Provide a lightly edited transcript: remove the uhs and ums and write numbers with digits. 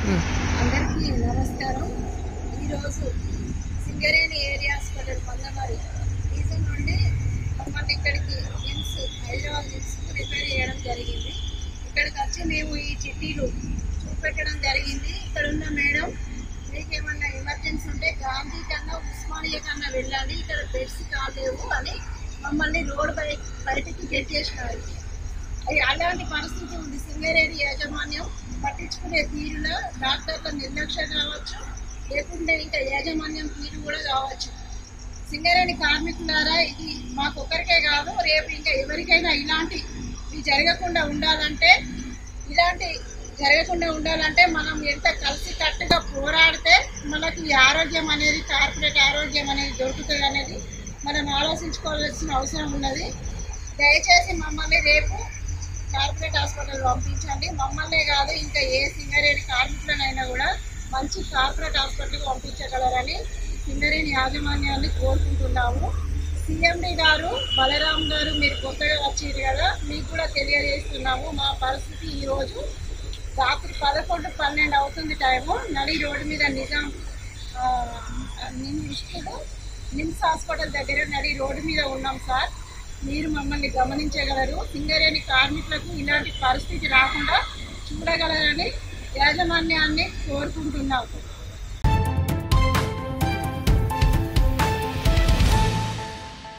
అందరికీ నమస్కారం. ఈరోజు Singareni area hospital Mandamarri region నుండి మమ్మల్ని ఇక్కడికి హైదరాబాద్ నిమ్స్కు రిపేర్ చేయడం జరిగింది. ఇక్కడికి వచ్చి మేము ఈ చిట్టీలు చూపెట్టడం జరిగింది. ఇక్కడ ఉన్న మేడం, మీకు ఏమన్నా ఎమర్జెన్సీ ఉంటే గాంధీ కన్నా ఉస్మానియా కన్నా వెళ్ళాలి, ఇక్కడ బెడ్స్ కాలేవు అని మమ్మల్ని రోడ్ బయటికి గెట్టేసినారు. అలాంటి పరిస్థితి ఉంది. సింగరేణి యాజమాన్యం పట్టించుకునే తీరులో డాక్టర్ల నిర్లక్ష్యం కావచ్చు, లేకుంటే ఇంకా యాజమాన్యం తీరు కూడా కావచ్చు. సింగరేణి కార్మికులారా, ఇది మాకొక్కరికే కాదు, రేపు ఇంకా ఎవరికైనా ఇలాంటివి జరగకుండా ఉండాలంటే మనం ఎంత కలిసి కట్టుగా పోరాడితే మనకి ఆరోగ్యం అనేది, కార్పొరేట్ ఆరోగ్యం అనేది దొరుకుతుంది అనేది మనం ఆలోచించుకోవాల్సిన అవసరం ఉన్నది. దయచేసి మమ్మల్ని రేపు కార్పొరేట్ హాస్పిటల్ పంపించండి. మమ్మల్నే కాదు, ఇంకా ఏ సింగరేణి కార్మికులనైనా కూడా మంచి కార్పొరేట్ హాస్పిటల్కి పంపించగలరని సింగరేణి యాజమాన్యాన్ని కోరుకుంటున్నాము. సిఎండి గారు, బలరాం గారు, మీరు కొత్తగా వచ్చారు కదా, మీకు కూడా తెలియజేస్తున్నాము. మా పరిస్థితి ఈరోజు రాత్రి 11-12 అవుతుంది టైము. నడి రోడ్డు మీద నిమ్స్ హాస్పిటల్ దగ్గర నడి రోడ్డు మీద ఉన్నాం సార్. మీరు మమ్మల్ని గమనించగలరు. సింగరేణి కార్మికులకు ఇలాంటి పరిస్థితి రాకుండా చూడగలరని యాజమాన్యాన్ని కోరుకుంటున్నాము.